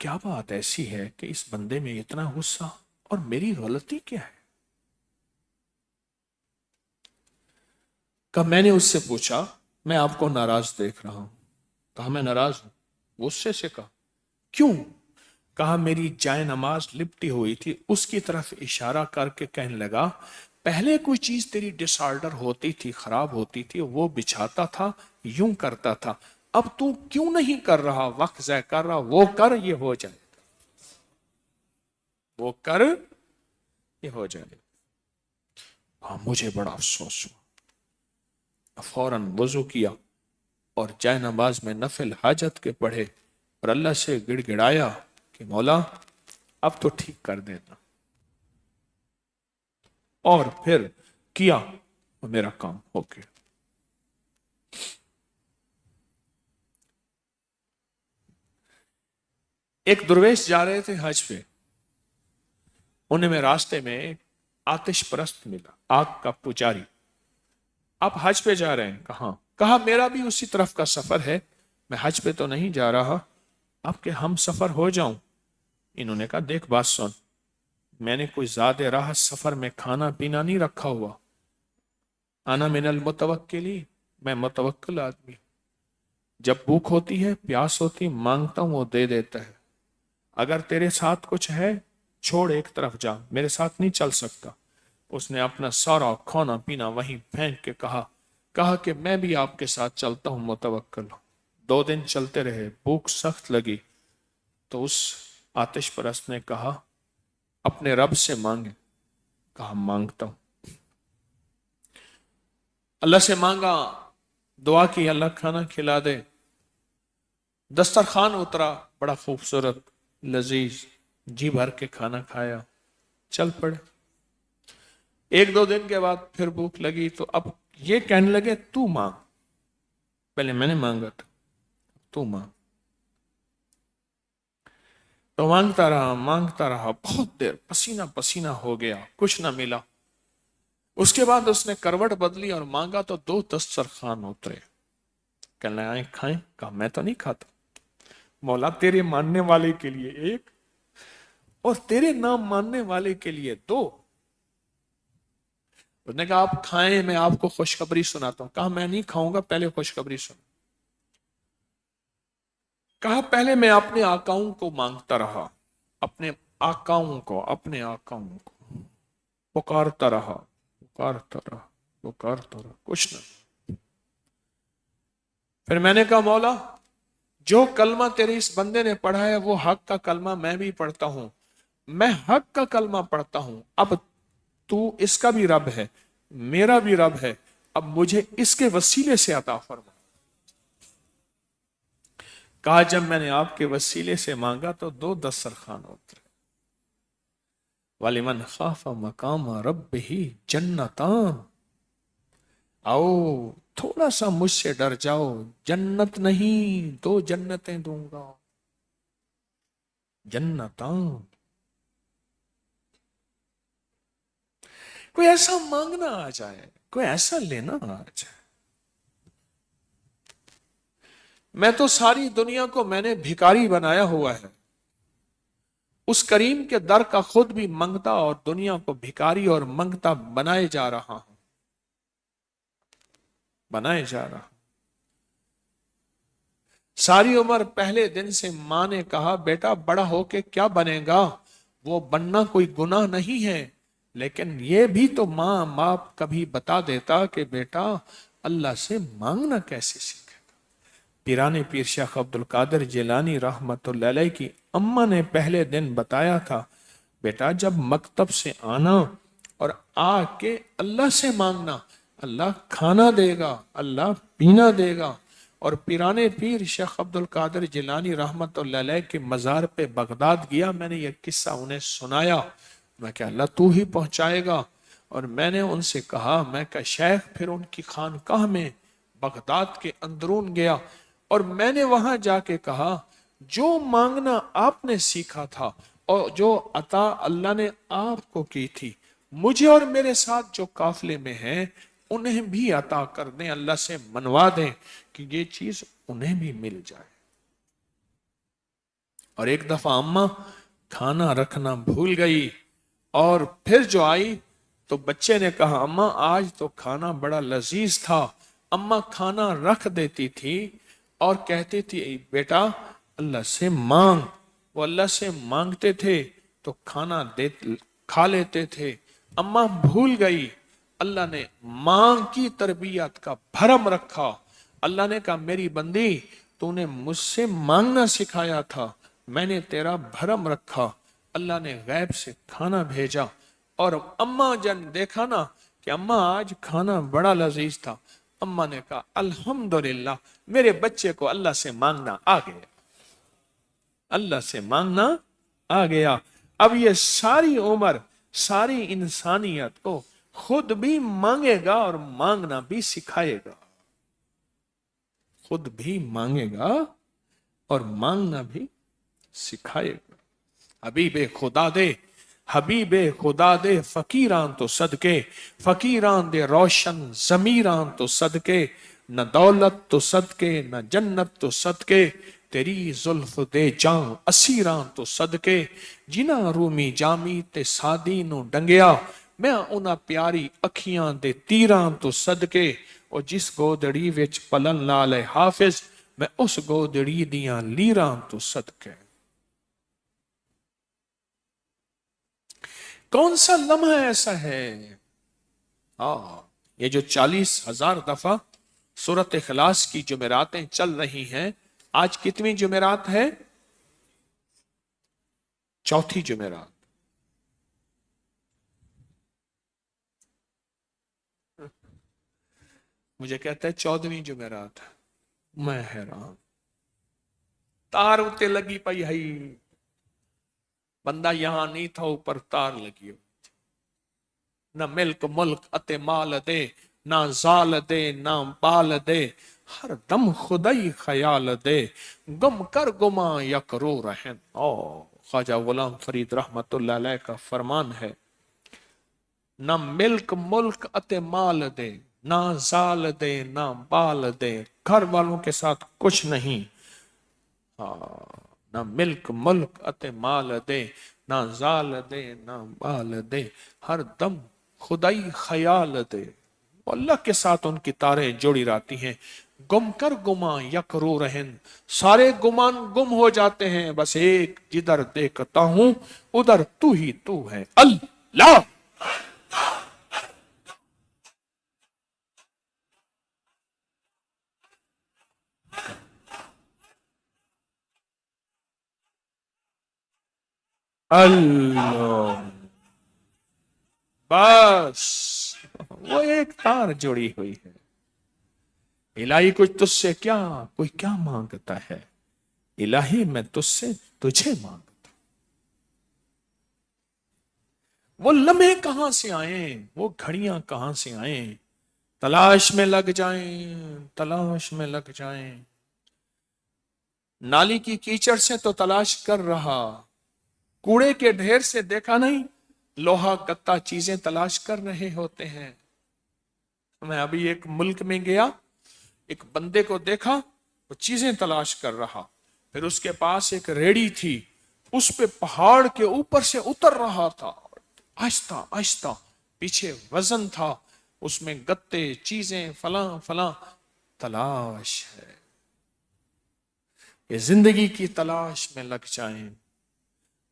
کیا بات ایسی ہے کہ اس بندے میں اتنا غصہ، اور میری غلطی کیا ہے؟ کہا میں نے اس سے پوچھا میں آپ کو ناراض دیکھ رہا ہوں۔ کہا میں ناراض ہوں؟ غصے سے کہا کیوں؟ کہا میری جائے نماز لپٹی ہوئی تھی، اس کی طرف اشارہ کر کے کہنے لگا پہلے کوئی چیز تیری ڈس آرڈر ہوتی تھی، خراب ہوتی تھی، وہ بچھاتا تھا، یوں کرتا تھا، اب تو کیوں نہیں کر رہا؟ وقت ضائع کر رہا، وہ کر یہ ہو جائے، وہ کر یہ ہو جائے۔ ہاں مجھے بڑا افسوس ہوا، فوراً وضو کیا اور جائے نماز میں نفل حاجت کے پڑھے اور اللہ سے گڑ گڑایا کہ مولا اب تو ٹھیک کر دینا، اور پھر کیا اور میرا کام ہو گیا۔ ایک درویش جا رہے تھے حج پہ، انہیں میں راستے میں ایک آتش پرست ملا، آگ کا پجاری۔ آپ حج پہ جا رہے ہیں؟ کہاں؟ کہا میرا بھی اسی طرف کا سفر ہے، میں حج پہ تو نہیں جا رہا، اب کہ ہم سفر ہو جاؤں۔ انہوں نے کہا دیکھ بات سن، میں نے کوئی زیادہ راہ سفر میں کھانا پینا نہیں رکھا ہوا، انا من المتوکلین، میں متوکل آدمی، جب بھوک ہوتی ہے پیاس ہوتی مانگتا ہوں وہ دے دیتا ہے، اگر تیرے ساتھ کچھ ہے چھوڑ ایک طرف جا، میرے ساتھ نہیں چل سکتا۔ اس نے اپنا سارا کھانا پینا وہیں پھینک کے کہا کہ میں بھی آپ کے ساتھ چلتا ہوں، متوکل ہوں۔ 2 دن چلتے رہے، بھوک سخت لگی تو اس آتش پرست نے کہا اپنے رب سے مانگے۔ کہا مانگتا ہوں۔ اللہ سے مانگا، دعا کی اللہ کھانا کھلا دے، دسترخوان اترا، بڑا خوبصورت لذیذ، جی بھر کے کھانا کھایا، چل پڑے۔ 1-2 دن کے بعد پھر بھوک لگی تو اب یہ کہنے لگے تو مانگ، پہلے میں نے مانگا تھا، تو مانگ۔ تو مانگتا رہا بہت دیر، پسینہ پسینہ ہو گیا، کچھ نہ ملا۔ اس کے بعد اس نے کروٹ بدلی اور مانگا تو 2 دسترخوان اترے۔ کہنے لگا کھائیں؟ کہا میں تو نہیں کھاتا، مولا تیرے ماننے والے کے لیے 1 اور تیرے نام ماننے والے کے لیے 2۔ اس نے کہا آپ کھائیں، میں آپ کو خوشخبری سناتا ہوں۔ کہا میں نہیں کھاؤں گا، پہلے خوشخبری سن۔ کہا پہلے میں اپنے آقاؤں کو مانگتا رہا، اپنے آقاؤں کو پکارتا رہا، کچھ نہ۔ پھر میں نے کہا مولا جو کلمہ تیرے اس بندے نے پڑھا ہے وہ حق کا کلمہ میں بھی پڑھتا ہوں، میں حق کا کلمہ پڑھتا ہوں، اب تو اس کا بھی رب ہے، میرا بھی رب ہے، اب مجھے اس کے وسیلے سے عطا فرما۔ کہا جب میں نے آپ کے وسیلے سے مانگا تو 2 دسترخوان اترے۔ وَلِمَنْ خَافَ مَقَامَ رَبِّهِ جَنَّتَانِ، آؤ تھوڑا سا مجھ سے ڈر جاؤ، جنت نہیں 2 جنتیں دوں گا، جنتان۔ کوئی ایسا مانگنا آ جائے، کوئی ایسا لینا آ جائے۔ میں تو ساری دنیا کو میں نے بھکاری بنایا ہوا ہے، اس کریم کے در کا خود بھی منگتا اور دنیا کو بھکاری اور منگتا بنائے جا رہا ہوں، ساری عمر پہلے دن سے ماں نے کہا بیٹا بڑا ہو کے کیا بنے گا، وہ بننا کوئی گناہ نہیں ہے، لیکن یہ بھی تو ماں باپ کبھی بتا دیتا کہ بیٹا اللہ سے مانگنا کیسے سیکھے گا۔ پیران پیر شیخ عبد القادر جیلانی رحمت اللہ علیہ کی اماں نے پہلے دن بتایا تھا بیٹا جب مکتب سے آنا اور آ کے اللہ سے مانگنا، اللہ کھانا دے گا، اللہ پینا دے گا۔ اور پیران پیر شیخ عبد القادر جیلانی رحمت اللہ علیہ کے مزار پہ بغداد گیا، میں نے یہ قصہ انہیں سنایا، میں کہ اللہ تو ہی پہنچائے گا، اور میں نے ان سے کہا، میں کہ شیخ پھر ان کی خانقاہ میں بغداد کے اندرون گیا اور میں نے وہاں جا کے کہا جو مانگنا آپ نے سیکھا تھا اور جو عطا اللہ نے آپ کو کی تھی، مجھے اور میرے ساتھ جو قافلے میں ہیں انہیں بھی عطا کر دیں، اللہ سے منوا دیں کہ یہ چیز انہیں بھی مل جائے۔ اور ایک دفعہ اما کھانا رکھنا بھول گئی اور پھر جو آئی تو بچے نے کہا اما آج تو کھانا بڑا لذیذ تھا. اما کھانا رکھ دیتی تھی اور کہتی تھی بیٹا اللہ سے مانگ. وہ اللہ سے مانگتے تھے تو کھانا کھا لیتے تھے. اما بھول گئی. اللہ نے ماں کی تربیت کا بھرم رکھا. اللہ نے کہا میری بندی تو نے مجھ سے مانگنا سکھایا تھا, میں نے تیرا بھرم رکھا. اللہ نے غیب سے کھانا بھیجا اور اما جن دیکھا نا کہ اما آج کھانا بڑا لذیذ تھا, اما نے کہا الحمدللہ میرے بچے کو اللہ سے مانگنا آ گیا, اللہ سے مانگنا آ گیا. اب یہ ساری عمر ساری انسانیت کو خود بھی مانگے گا اور مانگنا بھی سکھائے گا, خود بھی مانگے گا اور مانگنا بھی سکھائے گا. حبیب خدا دے فقیران تو صدقے, فقیران دے روشن ضمیران تو صدقے, نہ دولت تو صدقے نہ جنت تو صدقے, تیری زلف دے جان اسیران تو صدقے, جنا رومی جامی تے سادی نو ڈنگیا, میں انہاں پیاری اکھیاں دے تیران تو صدقے, اور جس گودڑی وچ پلن لالے حافظ, میں اس گودڑی دیاں لیران تو صدقے. کون سا لمحہ ایسا ہے؟ یہ جو 40,000 دفعہ سورۃ اخلاص کی جمعراتیں چل رہی ہیں, آج کتنی جمعرات ہے؟ چوتھی جمعرات. مجھے کہتا ہے 14ویں جمعرات. میں حیران, تار اتے لگی پئی ہے, بندہ یہاں نہیں تھا اوپر تار لگی ہو. نہ ملک ملک اتے مال دے, نہ زال دے نہ بال دے, ہر دم خدائی خیال دے, گم کر گما یکرو رہن. خواجہ غلام فرید رحمت اللہ علیہ کا فرمان ہے, نہ ملک ملک اتے مال دے, نہ زال دے نہ بال دے, گھر والوں کے ساتھ کچھ نہیں. نہ ملک ملک اتے مال دے, نہ زال دے نہ بال دے, ہر دم خدائی خیال دے. اللہ کے ساتھ ان کی تاریں جوڑی رہتی ہیں. گم کر گما یکرو رہن, سارے گمان گم ہو جاتے ہیں, بس ایک جدھر دیکھتا ہوں ادھر تو ہی تو ہے اللہ. اللہ بس وہ ایک تار جڑی ہوئی ہے. الہی کچھ تجھ سے کیا کوئی کیا مانگتا ہے, الہی میں تجھ سے تجھے مانگتا. وہ لمحے کہاں سے آئیں, وہ گھڑیاں کہاں سے آئیں, تلاش میں لگ جائیں, تلاش میں لگ جائیں. نالی کی کیچڑ سے تو تلاش کر رہا, کوڑے کے ڈھیر سے دیکھا نہیں, لوہا گتا چیزیں تلاش کر رہے ہوتے ہیں. میں ابھی ایک ملک میں گیا, ایک بندے کو دیکھا وہ چیزیں تلاش کر رہا, پھر اس کے پاس ایک ریڑی تھی, اس پہ پہاڑ کے اوپر سے اتر رہا تھا, آہستہ آہستہ, پیچھے وزن تھا, اس میں گتے چیزیں فلاں فلاں. تلاش ہے, یہ زندگی کی تلاش میں لگ جائیں.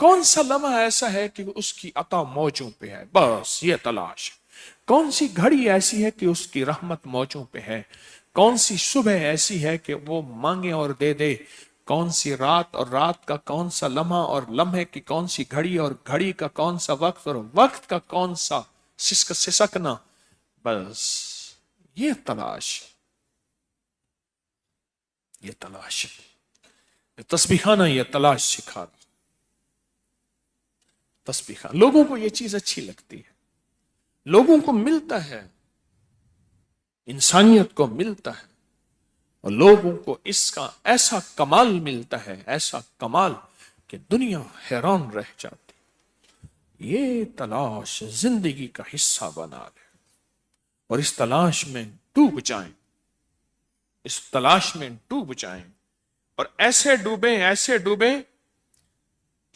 کون سا لمحہ ایسا ہے کہ اس کی عطا موجوں پہ ہے, بس یہ تلاش. کون سی گھڑی ایسی ہے کہ اس کی رحمت موجوں پہ ہے, کون سی صبح ایسی ہے کہ وہ مانگے اور دے دے, کون سی رات اور رات کا کون سا لمحہ اور لمحے کی کون سی گھڑی اور گھڑی کا کون سا وقت اور وقت کا کون سا سسکنا. بس یہ تلاش, یہ تلاش, یہ تسبیحانہ یہ تلاش سکھا رہا. تسبیح, لوگوں کو یہ چیز اچھی لگتی ہے, لوگوں کو ملتا ہے, انسانیت کو ملتا ہے, اور لوگوں کو اس کا ایسا کمال ملتا ہے, ایسا کمال کہ دنیا حیران رہ جاتی. یہ تلاش زندگی کا حصہ بنا لے اور اس تلاش میں ڈوب جائیں, اس تلاش میں ڈوب جائیں, اور ایسے ڈوبیں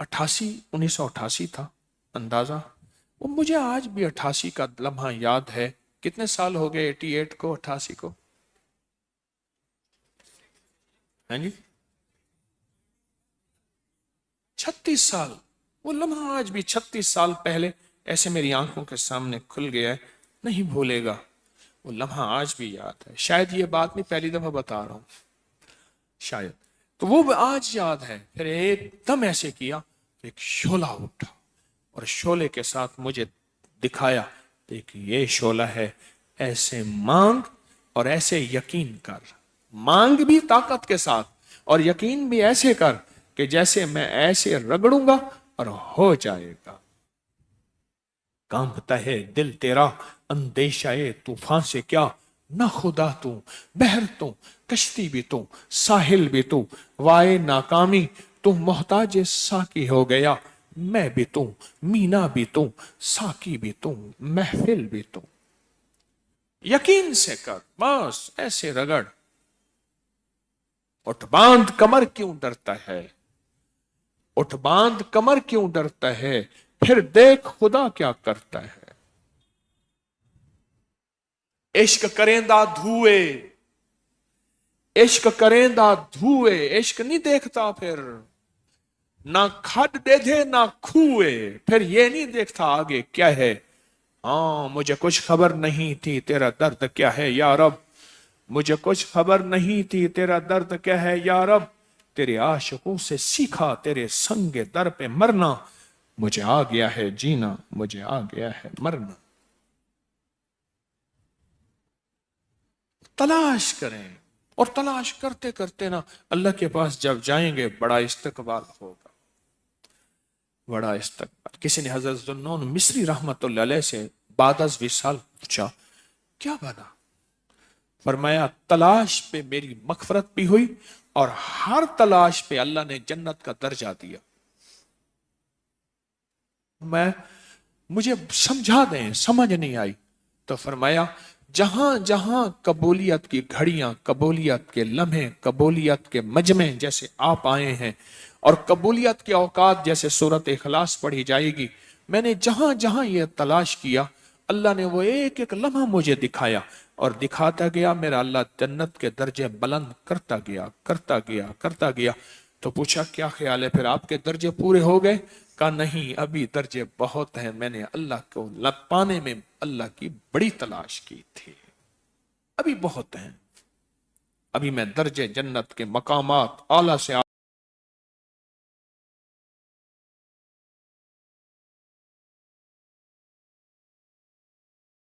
1988 تھا اندازہ. وہ مجھے آج بھی 88 کا لمحہ یاد ہے. کتنے سال ہو گئے 88 کو 88 کو؟ ہاں جی 36 سال. وہ لمحہ آج بھی 36 سال پہلے ایسے میری آنکھوں کے سامنے کھل گیا ہے, نہیں بھولے گا. وہ لمحہ آج بھی یاد ہے. شاید یہ بات میں پہلی دفعہ بتا رہا ہوں, شاید. تو وہ آج یاد ہے. پھر ایک دم ایسے کیا, ایک شعلہ اٹھا اور شعلے کے ساتھ مجھے دکھایا کہ یہ شعلہ ہے, ایسے مانگ اور ایسے یقین کر. مانگ بھی طاقت کے ساتھ اور یقین بھی ایسے کر کہ جیسے میں ایسے رگڑوں گا اور ہو جائے گا. کانپتا ہے دل تیرا اندیشہ طوفان سے کیا, نہ خدا تو, بحر تو, کشتی بھی تو, ساحل بھی تو, وائے ناکامی تو محتاج ساکی ہو گیا. میں بھی تو, مینا بھی تو, ساکی بھی تو, محفل بھی تو. یقین سے کر, بس ایسے رگڑ. اٹھ باندھ کمر کیوں ڈرتا ہے, اٹھ باندھ کمر کیوں ڈرتا ہے, پھر دیکھ خدا کیا کرتا ہے. عشق کریندہ دھوئے, عشق کریندہ دھوئے, عشق نہیں دیکھتا پھر, نہ کھڈ دے دے نہ کھوئے, پھر یہ نہیں دیکھتا آگے کیا ہے. ہاں مجھے کچھ خبر نہیں تھی تیرا درد کیا ہے یا رب, مجھے کچھ خبر نہیں تھی تیرا درد کیا ہے یا رب, تیرے عاشقوں سے سیکھا تیرے سنگ در پہ مرنا, مجھے آ گیا ہے جینا, مجھے آ گیا ہے مرنا. تلاش کریں, اور تلاش کرتے کرتے نا اللہ کے پاس جب جائیں گے بڑا استقبال ہوگا, بڑا استقبال. کسی نے حضرت ذوالنون مصری رحمت اللہ علیہ سے بعد از وصال پوچھا کیا بنا؟ فرمایا تلاش پہ میری مغفرت بھی ہوئی اور ہر تلاش پہ اللہ نے جنت کا درجہ دیا. مجھے سمجھا دیں, سمجھ نہیں آئی. تو فرمایا جہاں جہاں قبولیت کی گھڑیاں, قبولیت کے لمحے, قبولیت کے مجمع جیسے آپ آئے ہیں, اور قبولیت کے اوقات جیسے سورت اخلاص پڑھی جائے گی, میں نے جہاں جہاں یہ تلاش کیا اللہ نے وہ ایک ایک لمحہ مجھے دکھایا اور دکھاتا گیا. میرا اللہ جنت کے درجے بلند کرتا گیا, کرتا گیا, کرتا گیا. تو پوچھا کیا خیال ہے پھر آپ کے درجے پورے ہو گئے؟ کہا نہیں, ابھی درجے بہت ہیں, میں نے اللہ کو پانے میں اللہ کی بڑی تلاش کی تھی, ابھی بہت ہیں. ابھی میں درجے جنت کے مقامات اعلیٰ سے